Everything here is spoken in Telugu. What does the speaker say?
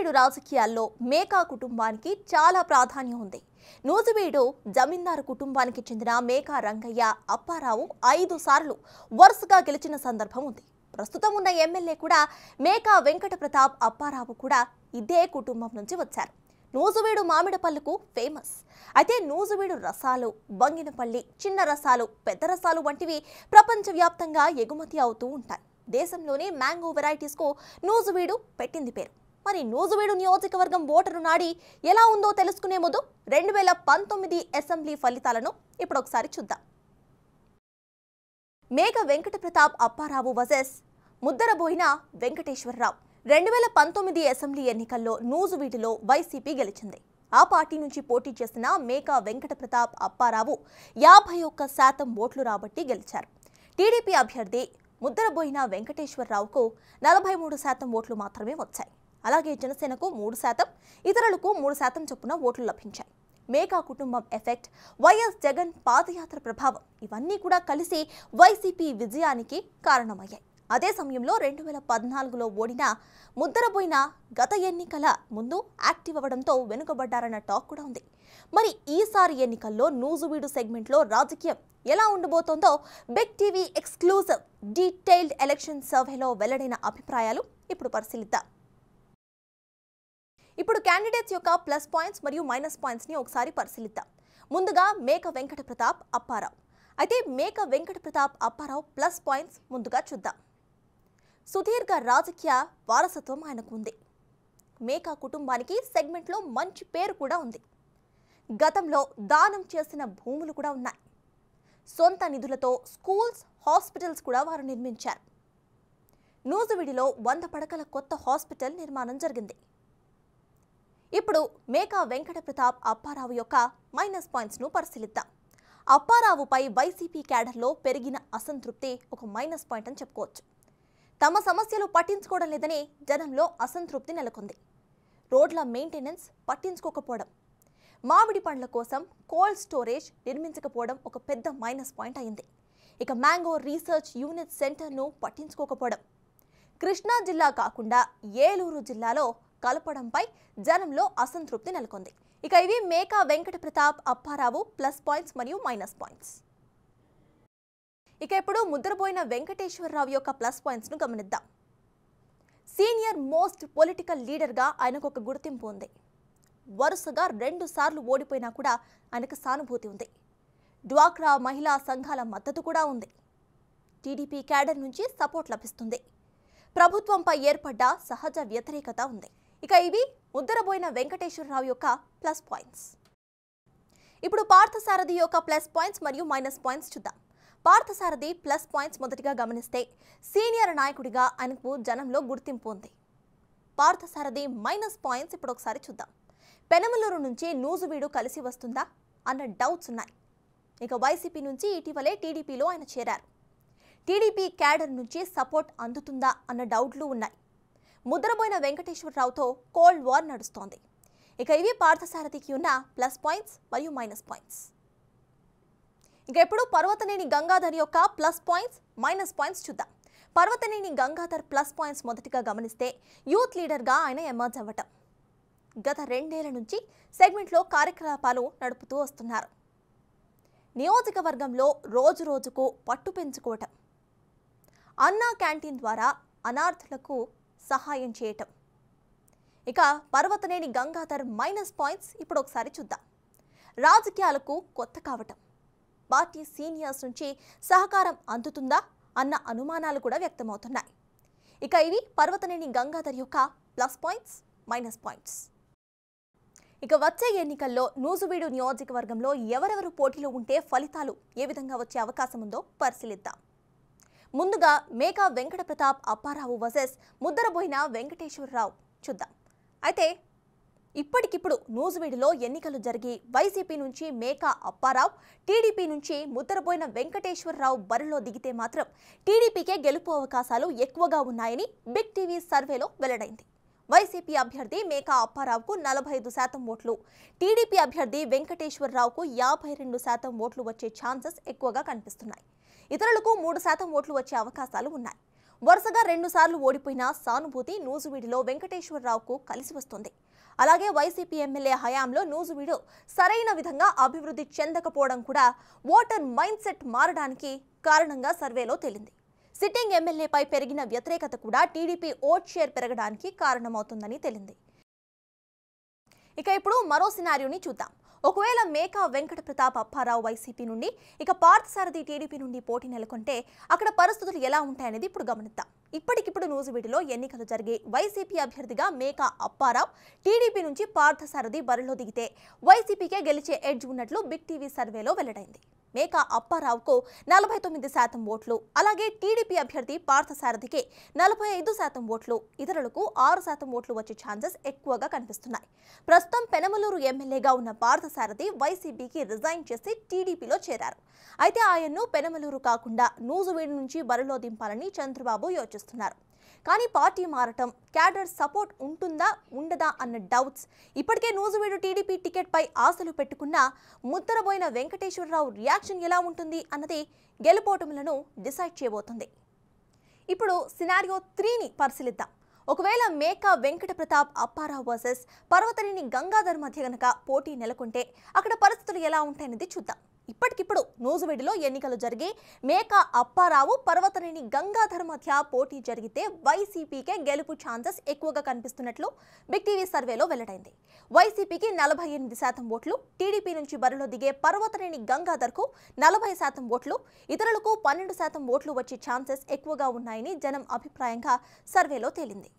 నూజివీడు రాజకీయాల్లో మేకా కుటుంబానికి చాలా ప్రాధాన్యం ఉంది. నూజివీడు జమీందారు కుటుంబానికి చెందిన మేకా రంగయ్య అప్పారావు 5 సార్లు వరుసగా గెలిచిన సందర్భం ఉంది. ప్రస్తుతం ఉన్న ఎమ్మెల్యే కూడా మేకా వెంకట ప్రతాప్ అప్పారావు కూడా ఇదే కుటుంబం నుంచి వచ్చారు. నూజివీడు మామిడిపల్లుకు ఫేమస్. అయితే నూజివీడు రసాలు, బంగినపల్లి చిన్న రసాలు, పెద్ద రసాలు వంటివి ప్రపంచవ్యాప్తంగా ఎగుమతి అవుతూ ఉంటాయి. దేశంలోని మ్యాంగో వెరైటీస్కు నూజివీడు పెట్టింది పేరు. మరి నూజివీడు నియోజకవర్గం ఓటరు నాడి ఎలా ఉందో తెలుసుకునే ముందు 2019 అసెంబ్లీ ఫలితాలను ఇప్పుడు ఒకసారి చూద్దాం. మేక వెంకట ప్రతాప్ అప్పారావు వర్సెస్ ముద్దరబోయిన వెంకటేశ్వరరావు. 2019 అసెంబ్లీ ఎన్నికల్లో నూజివీడులో వైసీపీ గెలిచింది. ఆ పార్టీ నుంచి పోటీ చేసిన మేక వెంకట ప్రతాప్ అప్పారావు 51% ఓట్లు రాబట్టి గెలిచారు. టీడీపీ అభ్యర్థి ముద్దరబోయిన వెంకటేశ్వరరావుకు 43% ఓట్లు మాత్రమే వచ్చాయి. అలాగే జనసేనకు 3%, ఇతరులకు 3% చొప్పున ఓట్లు లభించాయి. మేకా కుటుంబం ఎఫెక్ట్, వైఎస్ జగన్ పాదయాత్ర ప్రభావం ఇవన్నీ కూడా కలిసి వైసీపీ విజయానికి కారణమయ్యాయి. అదే సమయంలో 2014లో ఓడిన ముద్దరబోయిన గత ఎన్నికల ముందు యాక్టివ్ అవ్వడంతో వెనుకబడ్డారన్న టాక్ కూడా ఉంది. మరి ఈసారి ఎన్నికల్లో నూజివీడు సెగ్మెంట్లో రాజకీయం ఎలా ఉండబోతోందో big TV exclusive detailed election సర్వేలో వెల్లడైన అభిప్రాయాలు ఇప్పుడు పరిశీలిద్దాం. ఇప్పుడు క్యాండిడేట్స్ యొక్క ప్లస్ పాయింట్స్ మరియు మైనస్ పాయింట్స్ని ఒకసారి పరిశీలిద్దాం. ముందుగా మేక వెంకట ప్రతాప్ అప్పారావు. అయితే మేక వెంకట ప్రతాప్ అప్పారావు ప్లస్ పాయింట్స్ ముందుగా చూద్దాం. సుదీర్ఘ రాజకీయ వారసత్వం ఆయనకు ఉంది. మేకా కుటుంబానికి సెగ్మెంట్లో మంచి పేరు కూడా ఉంది. గతంలో దానం చేసిన భూములు కూడా ఉన్నాయి. సొంత నిధులతో స్కూల్స్, హాస్పిటల్స్ కూడా వారు నిర్మించారు. నూజివీడులో 100 పడకల కొత్త హాస్పిటల్ నిర్మాణం జరిగింది. ఇప్పుడు మేకా వెంకట ప్రతాప్ అప్పారావు యొక్క మైనస్ పాయింట్స్ను పరిశీలిద్దాం. అప్పారావుపై వైసీపీ క్యాడర్లో పెరిగిన అసంతృప్తి ఒక మైనస్ పాయింట్ అని చెప్పుకోవచ్చు. తమ సమస్యలు పట్టించుకోవడం లేదని జనంలో అసంతృప్తి నెలకొంది. రోడ్ల మెయింటెనెన్స్ పట్టించుకోకపోవడం, మామిడి పండ్ల కోసం కోల్డ్ స్టోరేజ్ నిర్మించకపోవడం ఒక పెద్ద మైనస్ పాయింట్ అయింది. ఇక మ్యాంగో రీసెర్చ్ యూనిట్ సెంటర్ను పట్టించుకోకపోవడం, కృష్ణా జిల్లా కాకుండా ఏలూరు జిల్లాలో కలపడంపై జనంలో అసంతృప్తి నెలకొంది. ఇక ఇవి మేకా వెంకట ప్రతాప్ అప్పారావు ప్లస్ పాయింట్స్ మరియు మైనస్ పాయింట్స్. ఇక ఇప్పుడు ముద్రబోయిన వెంకటేశ్వరరావు యొక్క ప్లస్ పాయింట్స్ను గమనిద్దాం. సీనియర్ మోస్ట్ పొలిటికల్ లీడర్గా ఆయనకు ఒక గుర్తింపు ఉంది. వరుసగా 2 సార్లు ఓడిపోయినా కూడా ఆయనకు సానుభూతి ఉంది. డ్వాక్రా మహిళా సంఘాల మద్దతు కూడా ఉంది. టీడీపీ క్యాడర్ నుంచి సపోర్ట్ లభిస్తుంది. ప్రభుత్వంపై ఏర్పడ్డ సహజ వ్యతిరేకత ఉంది. ఇక ఇవి ముద్దరబోయిన వెంకటేశ్వరరావు యొక్క ప్లస్ పాయింట్స్. ఇప్పుడు పార్థసారథి యొక్క ప్లస్ పాయింట్స్ మరియు మైనస్ పాయింట్స్ చూద్దాం. పార్థసారథి ప్లస్ పాయింట్స్ మొదటిగా గమనిస్తే సీనియర్ నాయకుడిగా ఆయనకు జనంలో గుర్తింపు ఉంది. పార్థసారథి మైనస్ పాయింట్స్ ఇప్పుడు ఒకసారి చూద్దాం. పెనమలూరు నుంచి నూజివీడు కలిసి వస్తుందా అన్న డౌట్స్ ఉన్నాయి. ఇక వైసీపీ నుంచి ఇటీవలే టీడీపీలో ఆయన చేరారు. టీడీపీ క్యాడర్ నుంచి సపోర్ట్ అందుతుందా అన్న డౌట్లు ఉన్నాయి. ముద్రబోయిన వెంకటేశ్వరరావుతో కోల్డ్ వార్ నడుస్తోంది. ఇక ఇవి పార్థసారథికి ఉన్న ప్లస్ పాయింట్స్ మరియు మైనస్ పాయింట్స్. ఇక ఎప్పుడు పర్వతనేని గంగాధర్ యొక్క ప్లస్ పాయింట్స్, మైనస్ పాయింట్స్ చూద్దాం. పర్వతనేని గంగాధర్ ప్లస్ పాయింట్స్ మొదటిగా గమనిస్తే యూత్ లీడర్గా ఆయన ఎమర్జ్ అవ్వటం. గత 2 ఏళ్ల నుంచి సెగ్మెంట్లో కార్యకలాపాలు నడుపుతూ వస్తున్నారు. నియోజకవర్గంలో రోజు రోజుకు పట్టు పెంచుకోవటం, అన్నా క్యాంటీన్ ద్వారా అనార్థులకు సహాయం చేయటం. ఇక పర్వతనేని గంగాధర్ మైనస్ పాయింట్స్ ఇప్పుడు ఒకసారి చూద్దాం. రాజకీయాలకు కొత్త కావటం, పార్టీ సీనియర్స్ నుంచి సహకారం అందుతుందా అన్న అనుమానాలు కూడా వ్యక్తమవుతున్నాయి. ఇక ఇవి పర్వతనేని గంగాధర్ యొక్క ప్లస్ పాయింట్స్, మైనస్ పాయింట్స్. ఇక వచ్చే ఎన్నికల్లో నూజివీడు నియోజకవర్గంలో ఎవరెవరు పోటీలో ఉంటే ఫలితాలు ఏ విధంగా వచ్చే అవకాశం ఉందో పరిశీలిద్దాం. ముందుగా మేకా వెంకట ప్రతాప్ అప్పారావు వర్సెస్ ముద్దరబోయిన వెంకటేశ్వరరావు చూద్దాం. అయితే ఇప్పటికిప్పుడు నూజివీడులో ఎన్నికలు జరిగి వైసీపీ నుంచి మేకా అప్పారావు, టీడీపీ నుంచి ముద్దరబోయిన వెంకటేశ్వరరావు బరిలో దిగితే మాత్రం టీడీపీకే గెలుపు అవకాశాలు ఎక్కువగా ఉన్నాయని బిగ్ టీవీ సర్వేలో వెల్లడైంది. వైసీపీ అభ్యర్థి మేకా అప్పారావుకు 45% ఓట్లు, టీడీపీ అభ్యర్థి వెంకటేశ్వరరావుకు 52% ఓట్లు వచ్చే ఛాన్సెస్ ఎక్కువగా కనిపిస్తున్నాయి. ఇతరులకు 3% ఓట్లు వచ్చే అవకాశాలు ఉన్నాయి. వరుసగా 2 సార్లు ఓడిపోయిన సానుభూతి నూజివీడులో వెంకటేశ్వరరావుకు కలిసి వస్తుంది. అలాగే వైసీపీ ఎమ్మెల్యే హయాంలో నూజివీడు సరైన విధంగా అభివృద్ధి చెందకపోవడం కూడా ఓటర్ మైండ్ సెట్ మారడానికి కారణంగా సర్వేలో తేలింది. సిట్టింగ్ ఎమ్మెల్యేపై పెరిగిన వ్యతిరేకత కూడా టీడీపీ ఓట్ షేర్ పెరగడానికి కారణమవుతుందని తేలింది. ఇక ఇప్పుడు మరో సినారియోని చూద్దాం. ఒకవేళ మేకా వెంకట ప్రతాప్ అప్పారావు వైసీపీ నుండి, ఇక పార్థసారథి టీడీపీ నుండి పోటీ నెలకొంటే అక్కడ పరిస్థితులు ఎలా ఉంటాయనేది ఇప్పుడు గమనిద్దాం. ఇప్పటికిప్పుడు నూజివీడులో ఎన్నికలు జరిగే వైసీపీ అభ్యర్థిగా మేకా అప్పారావు, టీడీపీ నుంచి పార్థసారథి బరిలో దిగితే వైసీపీకే గెలిచే ఎడ్జ్ ఉన్నట్లు బిగ్ టీవీ సర్వేలో వెల్లడైంది. మేకా అప్పారావుకు 49% ఓట్లు, అలాగే టీడీపీ అభ్యర్థి పార్థసారథికి 45% ఓట్లు, ఇతరులకు 6% ఓట్లు వచ్చే ఛాన్సెస్ ఎక్కువగా కనిపిస్తున్నాయి. ప్రస్తుతం పెనమలూరు ఎమ్మెల్యేగా ఉన్న పార్థసారథి వైసీపీకి రిజైన్ చేసి టీడీపీలో చేరారు. అయితే ఆయన్ను పెనమలూరు కాకుండా నూజివీడు నుంచి బరిలో దింపాలని చంద్రబాబు యోచిస్తున్నారు. కానీ పార్టీ మారటం, క్యాడర్ సపోర్ట్ ఉంటుందా ఉండదా అన్న డౌట్స్, ఇప్పటికే నూజివీడు టీడీపీ టికెట్ పై ఆశలు పెట్టుకున్న ముద్దరబోయిన వెంకటేశ్వరరావు రియాక్షన్ ఎలా ఉంటుంది అన్నది గెలుపోటములను డిసైడ్ చేయబోతుంది. ఇప్పుడు సినారియో 3ని పరిశీలిద్దాం. ఒకవేళ మేకా వెంకట ప్రతాప్ అప్పారావు వర్సెస్ పర్వతనేని గంగాధర్ మధ్య గనక పోటీ నెలకొంటే అక్కడ పరిస్థితులు ఎలా ఉంటాయనేది చూద్దాం. ఇప్పటికిప్పుడు నూజివీడులో ఎన్నికలు జరిగి మేకా అప్పారావు, పర్వతనేని గంగాధర్ మధ్య పోటీ జరిగితే వైసీపీకే గెలుపు ఛాన్సెస్ ఎక్కువగా కనిపిస్తున్నట్లు బిగ్ టీవీ సర్వేలో వెల్లడైంది. వైసీపీకి 48% ఓట్లు, టీడీపీ నుంచి బరిలో దిగే పర్వతనేని గంగాధర్కు 40% ఓట్లు, ఇతరులకు 12% ఓట్లు వచ్చే ఛాన్సెస్ ఎక్కువగా ఉన్నాయని జనం అభిప్రాయంగా సర్వేలో తేలింది.